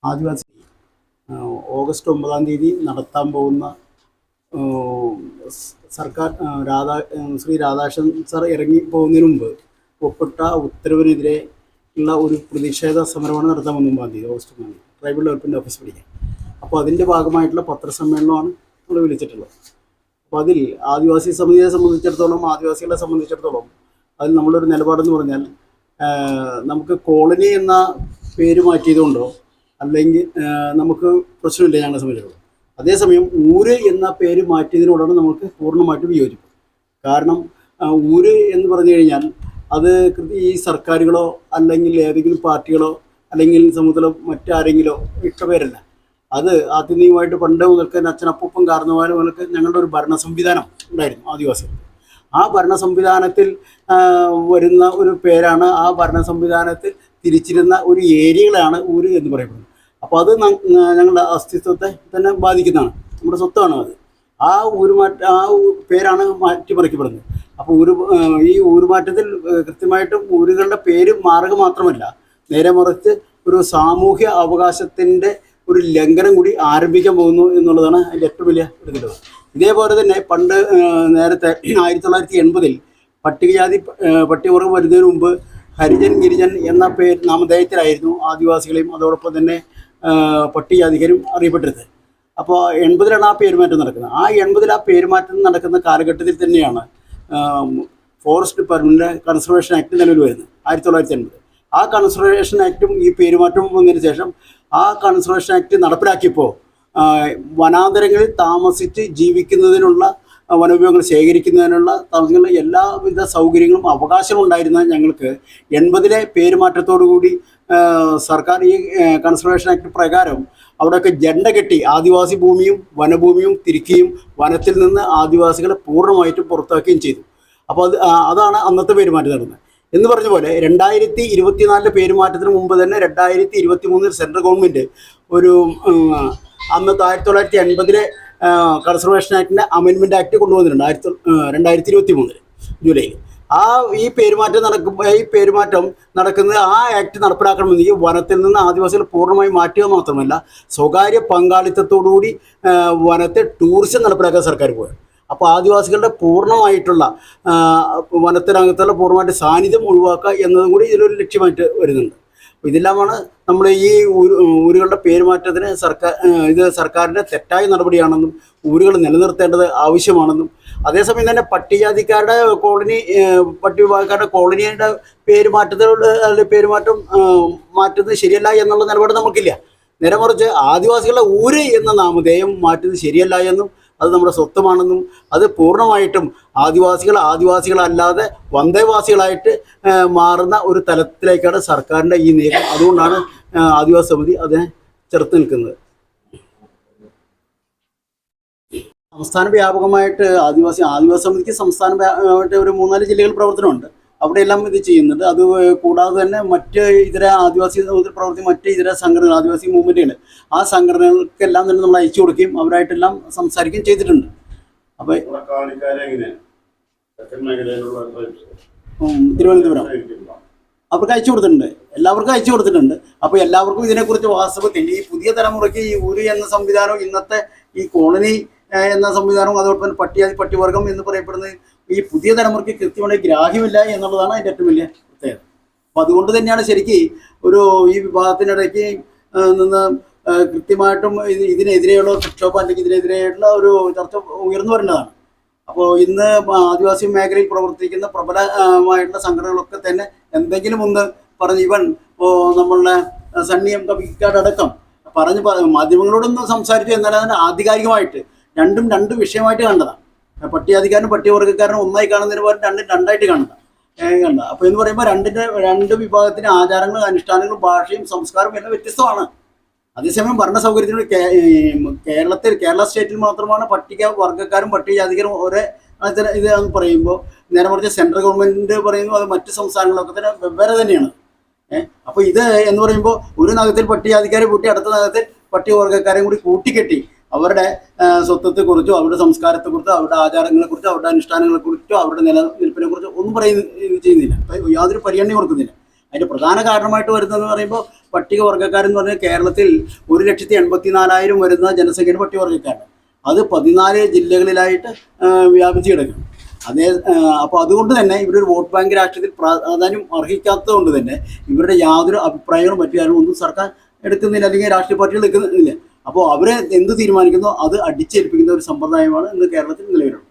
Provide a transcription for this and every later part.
ആദിവാസി August 9-ാം തീയതി നടത്താൻ പോകുന്ന സർക്കാർ ശ്രീ രാധാകൃഷ്ണൻ സാർ ഇറങ്ങി പോകുന്നതിന് മുമ്പ് ഒപ്പിട്ട ഉത്തരവിനെതിരെ ഉള്ള ഒരു പ്രതിഷേധ സമരമാണ് നടത്താൻ 9-ാം തീയതി ഓഗസ്റ്റ് 9 ട്രൈബൽ ഡെവലപ്മെൻറ്റ് ഓഫീസ് പിടിക്കാൻ. അപ്പോൾ അതിൻ്റെ ഭാഗമായിട്ടുള്ള പത്രസമ്മേളനമാണ് നമ്മൾ വിളിച്ചിട്ടുള്ളത്. അപ്പോൾ അതിൽ ആദിവാസി സമിതിയെ സംബന്ധിച്ചിടത്തോളം, ആദിവാസികളെ സംബന്ധിച്ചിടത്തോളം അതിൽ നമ്മളൊരു നിലപാടെന്ന് പറഞ്ഞാൽ, നമുക്ക് കോളനി എന്ന പേര് മാറ്റിയതുകൊണ്ടോ അല്ലെങ്കിൽ നമുക്ക് പ്രശ്നമില്ല ഞങ്ങളെ സംബന്ധിച്ചിടത്തോളം. അതേസമയം ഊര് എന്ന പേര് മാറ്റിയതിനോടാണ് നമുക്ക് പൂർണ്ണമായിട്ടും വിയോജിപ്പ്. കാരണം ഊര് എന്ന് പറഞ്ഞു കഴിഞ്ഞാൽ അത് ഈ സർക്കാരുകളോ അല്ലെങ്കിൽ ഏതെങ്കിലും പാർട്ടികളോ അല്ലെങ്കിൽ സമൂഹത്തിലോ മറ്റാരെങ്കിലോ ഇട്ട പേരല്ല. അത് ആത്യന്തികമായിട്ട് പണ്ട് മുതൽക്ക് അച്ഛനപ്പൂപ്പൻ കാരണവന്മാർ മുതൽക്ക് ഞങ്ങളുടെ ഒരു ഭരണ സംവിധാനം ഉണ്ടായിരുന്നു ആദിവാസികൾ. ആ ഭരണ സംവിധാനത്തിൽ വരുന്ന ഒരു പേരാണ്. ആ ഭരണ സംവിധാനത്തിൽ തിരിച്ചിരുന്ന ഒരു ഏരിയകളാണ് ഊര് എന്ന് പറയപ്പെടുന്നത്. അപ്പോൾ അത് ഞങ്ങളുടെ അസ്തിത്വത്തെ തന്നെ ബാധിക്കുന്നതാണ്, നമ്മുടെ സ്വത്താണ് അത്. ആ പേരാണ് മാറ്റിമറിക്കപ്പെടുന്നത്. അപ്പോൾ ഈ ഊരുമാറ്റത്തിൽ കൃത്യമായിട്ടും ഊരുകളുടെ പേര് മാറുക മാത്രമല്ല, നേരെ മറിച്ച് ഒരു സാമൂഹ്യ അവകാശത്തിൻ്റെ ഒരു ലംഘനം കൂടി ആരംഭിക്കാൻ പോകുന്നു എന്നുള്ളതാണ് അതിൻ്റെ ഏറ്റവും വലിയ എടുക്കുന്നത്. ഇതേപോലെ തന്നെ പണ്ട് നേരത്തെ 1980-ൽ പട്ടികജാതി പട്ടികവർഗം വരുന്നതിന് മുമ്പ് ഹരിജൻ ഗിരിജൻ എന്ന പേര് നാമധേയത്തിലായിരുന്നു ആദിവാസികളെയും അതോടൊപ്പം തന്നെ പട്ടികജാതികരും അറിയപ്പെട്ടിരുന്നത്. അപ്പോൾ 80-ലാണ് ആ പേരുമാറ്റം നടക്കുന്നത്. ആ 80-ൽ ആ പേരുമാറ്റം നടക്കുന്ന കാലഘട്ടത്തിൽ തന്നെയാണ് ഫോറസ്റ്റ് ഡിപ്പാർട്ട്മെൻറ്റിൻ്റെ കൺസർവേഷൻ ആക്ട് നിലവിൽ വരുന്നത് 1980. ആ കൺസർവേഷൻ ആക്റ്റും ഈ പേരുമാറ്റവും വന്നതിന് ശേഷം ആ കൺസർവേഷൻ ആക്ട് നടപ്പിലാക്കിയപ്പോൾ വനാന്തരങ്ങളിൽ താമസിച്ച് ജീവിക്കുന്നതിനുള്ള, വനവിഭവങ്ങൾ ശേഖരിക്കുന്നതിനുള്ള, താമസിക്കുന്ന എല്ലാവിധ സൗകര്യങ്ങളും അവകാശവും ഉണ്ടായിരുന്ന ഞങ്ങൾക്ക് 80-ലെ പേരുമാറ്റത്തോടുകൂടി സർക്കാർ ഈ കൺസർവേഷൻ ആക്ട് പ്രകാരം അവിടെയൊക്കെ ജെണ്ട കെട്ടി ആദിവാസി ഭൂമിയും വനഭൂമിയും തിരിക്കുകയും വനത്തിൽ നിന്ന് ആദിവാസികളെ പൂർണ്ണമായിട്ടും പുറത്താക്കുകയും ചെയ്തു. അപ്പോൾ അതാണ് അന്നത്തെ പേരുമാറ്റം നടന്നത്. എന്ന് പറഞ്ഞ പോലെ 2024 പേരുമാറ്റത്തിന് മുമ്പ് തന്നെ 2023 സെൻട്രൽ ഗവൺമെൻറ് ഒരു അന്നത്തെ 1980-ലെ കൺസർവേഷൻ ആക്ടിൻ്റെ അമെൻമെൻറ്റ് ആക്ട് കൊണ്ടുവന്നിട്ടുണ്ട് 2023 ജൂലൈയിൽ. ഈ പേരുമാറ്റം നടക്കുന്നത് ആ ആക്ട് നടപ്പിലാക്കണമെങ്കിൽ വനത്തിൽ നിന്ന് ആദിവാസികൾ പൂർണ്ണമായി മാറ്റുക മാത്രമല്ല, സ്വകാര്യ പങ്കാളിത്തത്തോടുകൂടി വനത്തെ ടൂറിസം നടപ്പിലാക്കാൻ സർക്കാർ പോയത്. അപ്പോൾ ആദിവാസികളുടെ പൂർണ്ണമായിട്ടുള്ള വനത്തിനകത്തുള്ള പൂർണ്ണമായിട്ട് സാന്നിധ്യം ഒഴിവാക്കുക എന്നതും കൂടി ഇതിലൊരു ലക്ഷ്യമായിട്ട് വരുന്നുണ്ട്. ഇതെല്ലാമാണ് നമ്മൾ ഈ ഊരുകളുടെ പേരുമാറ്റത്തിന് സർക്കാരിൻ്റെ തെറ്റായ നടപടിയാണെന്നും ഊരുകൾ നിലനിർത്തേണ്ടത് ആവശ്യമാണെന്നും, അതേസമയം തന്നെ പട്ടികജാതിക്കാരുടെ കോളനി, പട്ടികവിഭാഗക്കാരുടെ കോളനിയുടെ പേരുമാറ്റം മാറ്റുന്നത് ശരിയല്ല എന്നുള്ള നിലപാട് നമുക്കില്ല. നേരെ മറിച്ച് ആദിവാസികളുടെ ഊര് എന്ന നാമധേയം മാറ്റുന്നത് ശരിയല്ല എന്നും അത് നമ്മുടെ സ്വത്വമാണെന്നും അത് പൂർണ്ണമായിട്ടും ആദിവാസികളല്ലാതെ വന്ദേവാസികളായിട്ട് മാറുന്ന ഒരു തലത്തിലേക്കാണ് സർക്കാരിൻ്റെ ഈ നീക്കം. അതുകൊണ്ടാണ് ആദിവാസി സമിതി അതിനെ ചെറുത്ത് നിൽക്കുന്നത്. സംസ്ഥാന വ്യാപകമായിട്ട് ആദിവാസി സമിതിക്ക് സംസ്ഥാന വ്യാപകമായിട്ട് ഒരു 3-4 ജില്ലകൾ പ്രവർത്തനമുണ്ട്. അവിടെയെല്ലാം ഇത് ചെയ്യുന്നുണ്ട്. അത് കൂടാതെ തന്നെ മറ്റ് ഇതര ആദിവാസി പ്രവർത്തി മറ്റ് ഇതര സംഘടനകൾ, ആദിവാസി മൂവ്മെൻറ്റുകൾ, ആ സംഘടനകൾക്കെല്ലാം തന്നെ നമ്മൾ അയച്ചു കൊടുക്കുകയും അവരായിട്ടെല്ലാം സംസാരിക്കുകയും ചെയ്തിട്ടുണ്ട്. അപ്പോൾ തിരുവനന്തപുരം അവർക്ക് അയച്ചു കൊടുത്തിട്ടുണ്ട്, എല്ലാവർക്കും അയച്ചു കൊടുത്തിട്ടുണ്ട്. അപ്പോൾ എല്ലാവർക്കും ഇതിനെക്കുറിച്ച് വാസ്തവത്തിൽ ഈ പുതിയ തലമുറയ്ക്ക് ഈ ഊര് എന്ന സംവിധാനവും ഇന്നത്തെ ഈ കോളനി എന്ന സംവിധാനവും അതോടൊപ്പം തന്നെ പട്ടികവർഗം എന്ന് പറയപ്പെടുന്നത് ഈ പുതിയ തലമുറയ്ക്ക് കൃത്യമായി ഗ്രാഹ്യമില്ല എന്നുള്ളതാണ് അതിൻ്റെ ഏറ്റവും വലിയ പ്രത്യേകത. അപ്പോൾ അതുകൊണ്ട് തന്നെയാണ് ശരിക്കും ഈ വിഭാഗത്തിനിടയ്ക്ക് നിന്ന് കൃത്യമായിട്ടും ഇതിനെതിരെയുള്ള പ്രക്ഷോഭം അല്ലെങ്കിൽ ഇതിനെതിരെയുള്ള ഒരു ചർച്ച ഉയർന്നു വരേണ്ടതാണ്. അപ്പോൾ ഇന്ന് ആദിവാസി മേഖലയിൽ പ്രവർത്തിക്കുന്ന പ്രബലമായിട്ടുള്ള സംഘടനകളൊക്കെ തന്നെ എന്തെങ്കിലും ഒന്ന് പറഞ്ഞ് നമ്മളുടെ സണ്ണിയം കവിക്കാടക്കം പറഞ്ഞ് മാധ്യമങ്ങളോടൊന്നും സംസാരിച്ചു എന്നാൽ അതിന് ആധികാരികമായിട്ട് രണ്ട് വിഷയമായിട്ട് കണ്ടതാണ്. പട്ടികജാതിക്കാരനും പട്ടികവർഗ്ഗക്കാരനും ഒന്നായി കാണുന്നതിന് പകരം രണ്ടായിട്ട് കണ്ടതാണ്. അപ്പോൾ എന്ന് പറയുമ്പോൾ രണ്ട് വിഭാഗത്തിന് ആചാരങ്ങളും അനുഷ്ഠാനങ്ങളും ഭാഷയും സംസ്കാരവും എല്ലാം വ്യത്യസ്തമാണ്. അതേസമയം ഭരണ സൗകര്യത്തിന് കേരള സ്റ്റേറ്റിൽ മാത്രമാണ് പട്ടിക വർഗ്ഗക്കാരും പട്ടികജാതിക്കാരും ഒരേ ഇതെന്ന് പറയുമ്പോൾ, നേരെ മറിച്ച് സെൻട്രൽ ഗവൺമെൻറ് പറയുന്നു അത് മറ്റ് സംസ്ഥാനങ്ങളൊക്കെ തന്നെ വെവ്വേറെ തന്നെയാണ്. അപ്പോൾ ഇത് എന്ന് പറയുമ്പോൾ ഒരു നഗരത്തിൽ പട്ടികജാതിക്കാരെ കൂട്ടി അടുത്ത നഗരത്തിൽ പട്ടികവർഗ്ഗക്കാരെയും കൂടി കൂട്ടിക്കെട്ടി അവരുടെ സ്വത്വത്തെക്കുറിച്ചോ അവരുടെ സംസ്കാരത്തെക്കുറിച്ചോ അവരുടെ ആചാരങ്ങളെക്കുറിച്ചോ അവരുടെ അനുഷ്ഠാനങ്ങളെക്കുറിച്ചോ അവരുടെ നിലനിൽപ്പിനെ കുറിച്ചോ ഒന്നും ചെയ്യുന്നില്ല, യാതൊരു പരിഗണനയും കൊടുക്കുന്നില്ല. അതിൻ്റെ പ്രധാന കാരണമായിട്ട് വരുന്നതെന്ന് പറയുമ്പോൾ പട്ടികവർഗ്ഗക്കാരെന്ന് പറഞ്ഞാൽ കേരളത്തിൽ 1,84,000 വരുന്ന ജനസംഖ്യയുടെ പട്ടികവർഗ്ഗക്കാരാണ്. അത് 14 ജില്ലകളിലായിട്ട് വ്യാപിച്ചു കിടക്കുന്നു. അപ്പോൾ അതുകൊണ്ട് തന്നെ ഇവരൊരു വോട്ട് ബാങ്ക് രാഷ്ട്രീയത്തിൽ പ്രാധാന്യം അർഹിക്കാത്തത് കൊണ്ട് തന്നെ ഇവരുടെ യാതൊരു അഭിപ്രായങ്ങളും മറ്റു കാര്യങ്ങളും ഒന്നും സർക്കാർ എടുക്കുന്നില്ല, അല്ലെങ്കിൽ രാഷ്ട്രീയ പാർട്ടികൾ എടുക്കുന്നില്ല. അപ്പോൾ അവരെ എന്ത് തീരുമാനിക്കുന്നോ അത് അടിച്ചേൽപ്പിക്കുന്ന ഒരു സമ്പ്രദായമാണ് ഇന്ന് കേരളത്തിൽ നിലവിലുള്ളത്.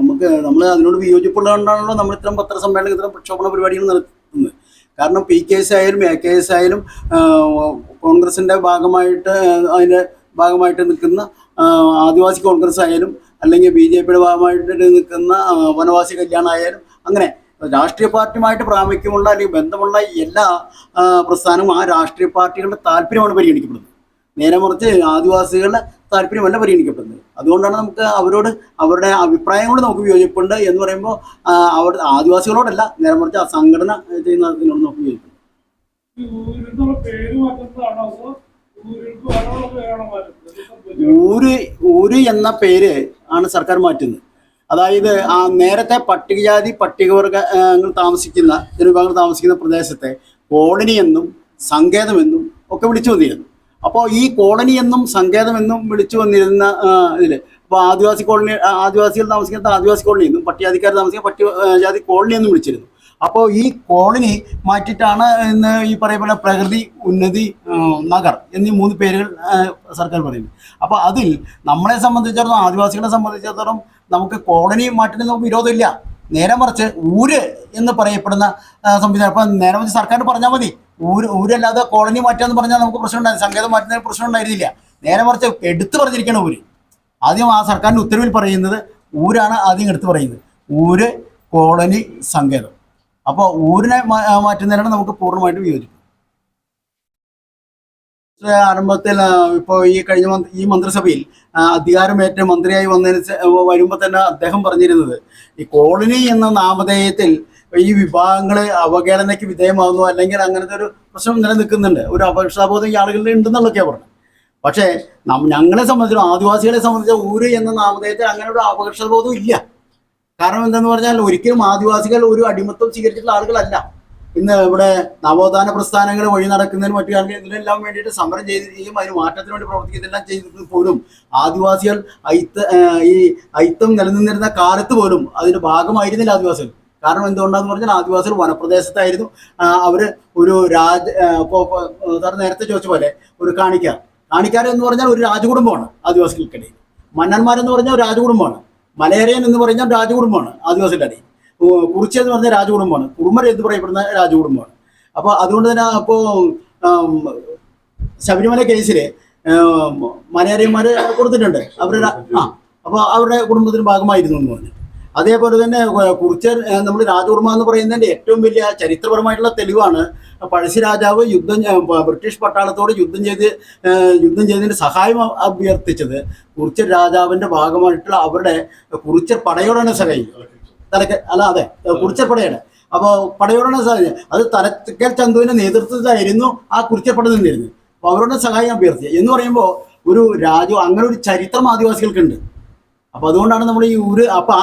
നമ്മൾ അതിനോട് വിയോജിപ്പുള്ളതുകൊണ്ടാണല്ലോ നമ്മൾ ഇത്തരം പത്രസമ്മേളനം, ഇത്തരം പ്രക്ഷോഭണ പരിപാടികൾ നടത്തുന്നത്. കാരണം PKS ആയാലും AKS ആയാലും കോൺഗ്രസിൻ്റെ ഭാഗമായിട്ട് നിൽക്കുന്ന ആദിവാസി കോൺഗ്രസ് ആയാലും അല്ലെങ്കിൽ BJPയുടെ ഭാഗമായിട്ട് നിൽക്കുന്ന വനവാസി കല്യാണം ആയാലും അങ്ങനെ രാഷ്ട്രീയ പാർട്ടിയുമായിട്ട് പ്രാമുഖ്യമുള്ള അല്ലെങ്കിൽ ബന്ധമുള്ള എല്ലാ പ്രസ്ഥാനവും ആ രാഷ്ട്രീയ പാർട്ടികളുടെ താല്പര്യമാണ് പരിഗണിക്കപ്പെടുന്നത്. നേരെ മറിച്ച് ആദിവാസികളുടെ താല്പര്യമല്ല പരിഗണിക്കപ്പെടുന്നത്. അതുകൊണ്ടാണ് നമുക്ക് അവരുടെ അഭിപ്രായങ്ങളോട് നമുക്ക് വിയോജിപ്പുണ്ട് എന്ന് പറയുമ്പോൾ ആദിവാസികളോടല്ല, നേരെ മറിച്ച് ആ സംഘടന ചെയ്യുന്നതിനോട് നമുക്ക് വിയോജിപ്പുണ്ട്. ഊര് എന്ന പേര് ആണ് സർക്കാർ മാറ്റുന്നത്. അതായത് നേരത്തെ പട്ടികജാതി പട്ടികവർഗങ്ങൾ താമസിക്കുന്ന ജനവിഭാഗങ്ങൾ താമസിക്കുന്ന പ്രദേശത്തെ കോളനി എന്നും സങ്കേതമെന്നും ഒക്കെ വിളിച്ചു വന്നിരുന്നു. അപ്പോൾ ഈ കോളനി എന്നും സങ്കേതമെന്നും വിളിച്ചു വന്നിരുന്ന ഇതിൽ അപ്പോൾ ആദിവാസികൾ താമസിക്കുന്ന ആദിവാസി കോളനി എന്നും പട്ടികജാതിക്കാർ താമസിക്കുന്ന പട്ടികജാതി കോളനി എന്നും വിളിച്ചിരുന്നു. അപ്പോൾ ഈ കോളനി മാറ്റിയിട്ടാണ് ഇന്ന് ഈ പറയുന്ന പ്രകൃതി ഉന്നതി നഗർ എന്നീ 3 പേരുകൾ സർക്കാർ പറയുന്നത്. അപ്പോൾ അതിൽ നമ്മളെ സംബന്ധിച്ചിടത്തോളം, ആദിവാസികളെ സംബന്ധിച്ചിടത്തോളം നമുക്ക് കോളനി മാറ്റുന്നതിന് നമുക്ക് വിരോധമില്ല. നേരെ മറിച്ച് ഊര് എന്ന് പറയപ്പെടുന്ന സംവിധാനം അപ്പം നേരെ മറിച്ച് സർക്കാർ പറഞ്ഞാൽ മതി. ഊരല്ലാതെ കോളനി മാറ്റുക പറഞ്ഞാൽ നമുക്ക് പ്രശ്നം ഉണ്ടായിരുന്നു, സങ്കേതം മാറ്റുന്നതിന് പ്രശ്നം ഉണ്ടായിരുന്നില്ല. നേരെ മറിച്ച് എടുത്തു പറഞ്ഞിരിക്കണം ഊര്. ആദ്യം ആ സർക്കാരിൻ്റെ ഉത്തരവിൽ പറയുന്നത് ഊരാണ് ആദ്യം എടുത്തു പറയുന്നത്. ഊര്, കോളനി, സങ്കേതം. അപ്പോൾ ഊരിനെ മാറ്റുന്നതിനാണ് നമുക്ക് പൂർണ്ണമായിട്ടും വിയോജിക്കും. ആരംഭത്തിൽ ഇപ്പോൾ ഈ മന്ത്രിസഭയിൽ അധികാരമേറ്റ മന്ത്രിയായി വരുമ്പോൾ തന്നെ അദ്ദേഹം പറഞ്ഞിരുന്നത് ഈ കോളനി എന്ന നാമധേയത്തിൽ ഈ വിഭാഗങ്ങളെ അവഹേളനയ്ക്ക് വിധേയമാകുന്നു, അല്ലെങ്കിൽ അങ്ങനത്തെ ഒരു പ്രശ്നം നിലനിൽക്കുന്നുണ്ട്, ഒരു അപകർഷതാബോധം ഈ ആളുകളിൽ ഉണ്ടെന്നുള്ളതൊക്കെയാണ് പറഞ്ഞത്. പക്ഷേ ഞങ്ങളെ സംബന്ധിച്ചും ആദിവാസികളെ സംബന്ധിച്ച ഊര് എന്ന നാമധേയത്തിൽ അങ്ങനെ ഒരു അപകർഷതാബോധം ഇല്ല. കാരണം എന്താന്ന് പറഞ്ഞാൽ ഒരിക്കലും ആദിവാസികൾ ഒരു അടിമത്വം സ്വീകരിച്ചിട്ടുള്ള ആളുകളല്ല. ഇന്ന് ഇവിടെ നവോത്ഥാന പ്രസ്ഥാനങ്ങൾ വഴി നടക്കുന്നതിന് മറ്റു കാര്യങ്ങൾ ഇതിനെല്ലാം വേണ്ടിയിട്ട് സമരം ചെയ്തിരിക്കുകയും അതിന് മാറ്റത്തിന് വേണ്ടി പ്രവർത്തിക്കുന്നതെല്ലാം ചെയ്തിട്ട് പോലും ആദിവാസികൾ ഈ അയിത്തം നിലനിന്നിരുന്ന കാലത്ത് പോലും അതിൻ്റെ ഭാഗമായിരുന്നില്ല ആദിവാസികൾ. കാരണം എന്തുകൊണ്ടാന്ന് പറഞ്ഞാൽ ആദിവാസികൾ വനപ്രദേശത്തായിരുന്നു. അവർ ഒരു സാർ നേരത്തെ ചോദിച്ച പോലെ ഒരു കാണിക്കാർ എന്ന് പറഞ്ഞാൽ ഒരു രാജകുടുംബമാണ് ആദിവാസികൾക്കിടയിൽ. മന്നന്മാരെന്ന് പറഞ്ഞാൽ ഒരു രാജകുടുംബമാണ്. മലയറിയൻ എന്ന് പറഞ്ഞാൽ രാജകുടുംബമാണ് ആദിവാസികളുടെ ഇടയിൽ. കുറിച്ചി എന്ന് പറഞ്ഞ രാജകുടുംബമാണ്. കുറുമര എന്ന് പറയപ്പെടുന്ന രാജകുടുംബമാണ്. അപ്പോൾ അതുകൊണ്ട് തന്നെ അപ്പോൾ ശബരിമല കേസിൽ മലയാളിമാർ കൊടുത്തിട്ടുണ്ട് അവരുടെ അപ്പോൾ അവരുടെ കുടുംബത്തിന് ഭാഗമായിരുന്നു എന്ന് പറഞ്ഞു. അതേപോലെ തന്നെ കുറിച്യർ നമ്മൾ രാജകുടുംബം എന്ന് പറയുന്നതിൻ്റെ ഏറ്റവും വലിയ ചരിത്രപരമായിട്ടുള്ള തെളിവാണ് പഴശ്ശി രാജാവ് ബ്രിട്ടീഷ് പട്ടാളത്തോട് യുദ്ധം ചെയ്തതിൻ്റെ സഹായം അഭ്യർത്ഥിച്ചത് കുറിച്യർ രാജാവിൻ്റെ ഭാഗമായിട്ടുള്ള അവരുടെ കുറിച്യർ പടയോടാണ് സഹായിക്കുന്നത്. അതെ കുറിച്യർ പടയാണ്. അപ്പോൾ പടയോടാണ് സഹായം. അത് തലക്കൽ ചന്തുവിൻ്റെ നേതൃത്വത്തിലായിരുന്നു ആ കുറിച്യർ പട നിന്നിരുന്നത്. അപ്പോൾ അവരുടെ സഹായം അഭ്യർത്ഥിച്ചത് എന്ന് പറയുമ്പോൾ ഒരു അങ്ങനെ ഒരു ചരിത്രം ആദിവാസികൾക്കുണ്ട്. അപ്പോൾ അതുകൊണ്ടാണ് നമ്മൾ ഈ ഊര് അപ്പോൾ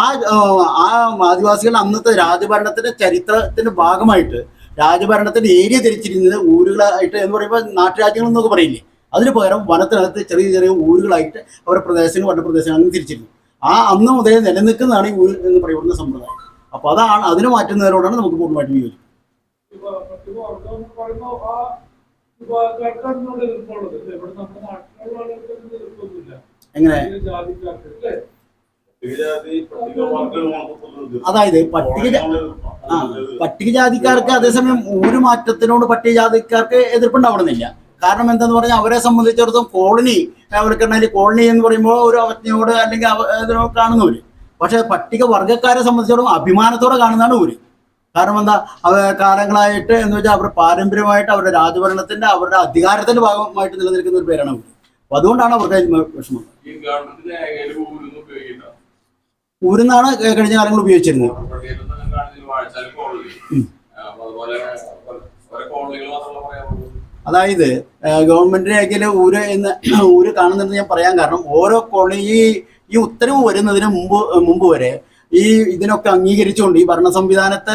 ആ ആദിവാസികൾ അന്നത്തെ രാജഭരണത്തിൻ്റെ ചരിത്രത്തിൻ്റെ ഭാഗമായിട്ട് രാജഭരണത്തിൻ്റെ ഏരിയ തിരിച്ചിരുന്നത് ഊരുകളായിട്ട് എന്ന് പറയുമ്പോൾ നാട്ടുരാജ്യങ്ങൾ എന്നൊക്കെ പറയില്ലേ, അതിന് പകരം വനത്തിനകത്ത് ചെറിയ ചെറിയ ഊരുകളായിട്ട് അവരുടെ പ്രദേശങ്ങൾ വനപ്രദേശങ്ങൾ അങ്ങനെ തിരിച്ചിരുന്നു. അന്ന് മുതലേ നിലനിൽക്കുന്നതാണ് ഈ ഊര് എന്ന് പറയുന്ന സമ്പ്രദായം. അപ്പോൾ അതിനെ മാറ്റുന്നതിനോടാണ് നമുക്ക് പൂർണ്ണമായിട്ട് വിയോജിക്കുന്നത്. എങ്ങനെ? അതായത് പട്ടികജാതിക്കാർക്ക് അതേസമയം ഊര് മാറ്റത്തിനോട് പട്ടികജാതിക്കാർക്ക് എതിർപ്പുണ്ടാവണമെന്നില്ല. കാരണം എന്താന്ന് പറഞ്ഞാൽ അവരെ സംബന്ധിച്ചിടത്തോളം കോളനി കോളനി എന്ന് പറയുമ്പോൾ ഒരു അവജ്ഞയോട് അല്ലെങ്കിൽ അതിനോട് കാണുന്നവര്. പക്ഷെ പട്ടിക വർഗ്ഗക്കാരെ സംബന്ധിച്ചിടത്തോളം അഭിമാനത്തോടെ കാണുന്നതാണ് ഊര്. കാരണം എന്താ, കാലങ്ങളായിട്ട് എന്ന് വെച്ചാൽ അവരുടെ പാരമ്പര്യമായിട്ട് അവരുടെ രാജഭരണത്തിന്റെ അവരുടെ അധികാരത്തിന്റെ ഭാഗമായിട്ട് നിലനിൽക്കുന്ന ഒരു പേരാണ് അവർ. അപ്പൊ അതുകൊണ്ടാണ് അവർക്ക് അതിന് വിഷമം. ഊരുന്നാണ് കഴിഞ്ഞ കാലങ്ങൾ ഉപയോഗിച്ചിരുന്നത്. അതായത് ഗവൺമെന്റ് രേഖയിൽ ഊര് കാണുന്നത് ഞാൻ പറയാൻ കാരണം, ഓരോ കോളനി ഈ ഉത്തരവ് വരുന്നതിന് മുമ്പ് വരെ ഇതിനൊക്കെ അംഗീകരിച്ചുകൊണ്ട്, ഈ ഭരണ സംവിധാനത്തെ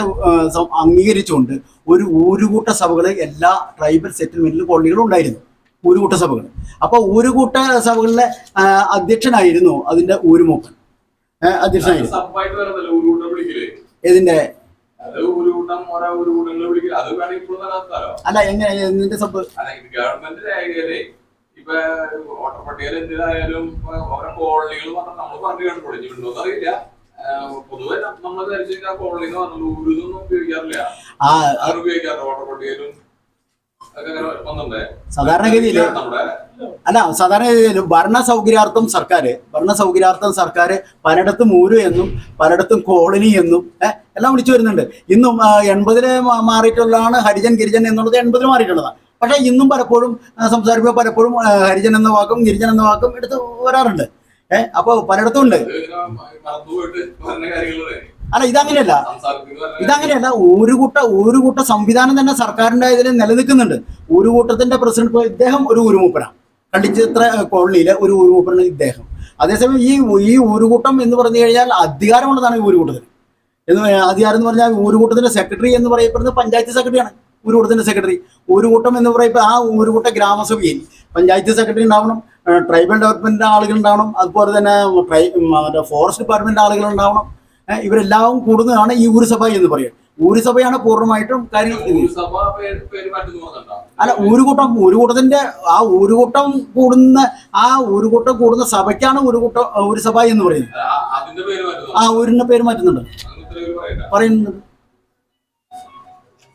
അംഗീകരിച്ചുകൊണ്ട് ഒരു ഊരുകൂട്ട സഭകൾ എല്ലാ ട്രൈബൽ സെറ്റിൽമെന്റിലും കോളനികളും ഉണ്ടായിരുന്നു, ഊരുകൂട്ട സഭകൾ. അപ്പോൾ ഊരുകൂട്ട സഭകളിലെ അധ്യക്ഷനായിരുന്നു അതിന്റെ ഊരുമൂപ്പൻ, അധ്യക്ഷനായിരുന്നു. ഇതിന്റെ അല്ല, എങ്ങനെ എന്തിന്റെ സബ് ഇപ്പൊ വോട്ടർ പട്ടികയിൽ എന്തിനായാലും ഓരോ കോളനികൾ നമ്മൾ പറഞ്ഞു കണ്ടുപിടിച്ചിട്ടുണ്ടോ അറിയില്ല. പൊതുവെ നമ്മൾ ധരിച്ച കോളനി എന്ന് പറഞ്ഞാൽ ഊരിലൊന്നും ഉപയോഗിക്കാറില്ല, ഉപയോഗിക്കാറില്ല. വോട്ടർ പട്ടികയിലും സാധാരണഗതിയിൽ ഭരണ സൗകര്യാർത്ഥം സർക്കാർ പലയിടത്തും ഊര് എന്നും പലയിടത്തും കോളനി എന്നും എല്ലാം വിളിച്ചു വരുന്നുണ്ട്. ഇന്നും 80-ല് മാറിയിട്ടുള്ളതാണ് ഹരിജൻ ഗിരിജൻ എന്നുള്ളത്, 80-ല് മാറിയിട്ടുള്ളതാണ്. പക്ഷേ ഇന്നും പലപ്പോഴും സംസാരിക്കുമ്പോൾ പലപ്പോഴും ഹരിജൻ എന്ന വാക്കും ഗിരിജൻ എന്ന വാക്കും എടുത്ത് വരാറുണ്ട്. അപ്പോൾ പലയിടത്തും ഉണ്ട്. അല്ല, ഇതങ്ങനെയല്ല. ഊരുകൂട്ട സംവിധാനം തന്നെ സർക്കാരിന്റെ ഇതിൽ നിലനിൽക്കുന്നുണ്ട്. ഊരുകൂട്ടത്തിന്റെ പ്രസിഡന്റ് ഇദ്ദേഹം ഒരു ഊരുമൂപ്പനാണ്. കണ്ടിച്ചിത്ര കോളനിയിലെ ഒരു ഊരുമൂപ്പനാണ് ഇദ്ദേഹം. അതേസമയം ഈ ഊരുകൂട്ടം എന്ന് പറഞ്ഞു കഴിഞ്ഞാൽ അധികാരമുള്ളതാണ് ഈ ഊരുകൂട്ടത്തിന്. അധികാരം എന്ന് പറഞ്ഞാൽ ഊരുകൂട്ടത്തിന്റെ സെക്രട്ടറി എന്ന് പറയപ്പെടുന്നത് പഞ്ചായത്ത് സെക്രട്ടറിയാണ്. ഊരുകൂട്ടത്തിന്റെ സെക്രട്ടറി. ഊരുകൂട്ടം എന്ന് പറയുമ്പോൾ ആ ഊരുകൂട്ട ഗ്രാമസഭയിൽ പഞ്ചായത്ത് സെക്രട്ടറി ഉണ്ടാവണം, ട്രൈബൽ ഡെവലപ്മെന്റ് ആളുകൾ ഉണ്ടാവണം, അതുപോലെ തന്നെ ഫോറസ്റ്റ് ഡിപ്പാർട്ട്മെന്റ് ആളുകൾ ഉണ്ടാവണം. ഇവരെല്ലാം കൂടുന്നതാണ് ഈ ഊരുസഭ എന്ന് പറയുന്നത്. ഊരുസഭയാണ് പൂർണ്ണമായിട്ടും കാര്യം. അല്ല, ഊരുകൂട്ടത്തിന്റെ ഊരുകൂട്ടം കൂടുന്ന സഭയ്ക്കാണ് ഊരുസഭ എന്ന് പറയുന്നത്. ഊരിന്റെ പേര് മാറ്റുന്നുണ്ട്, പറയുന്നുണ്ട്.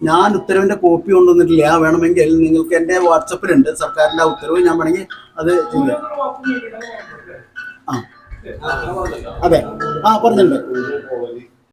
ഞാൻ ഉത്തരവിന്റെ കോപ്പി കൊണ്ടുവന്നിട്ടില്ല. വേണമെങ്കിൽ നിങ്ങൾക്ക് എൻ്റെ വാട്സപ്പിലുണ്ട് സർക്കാരിന്റെ ഉത്തരവ്, ഞാൻ വേണമെങ്കിൽ അത് ചെയ്യാം. അതെ, പറഞ്ഞിട്ടുണ്ട്.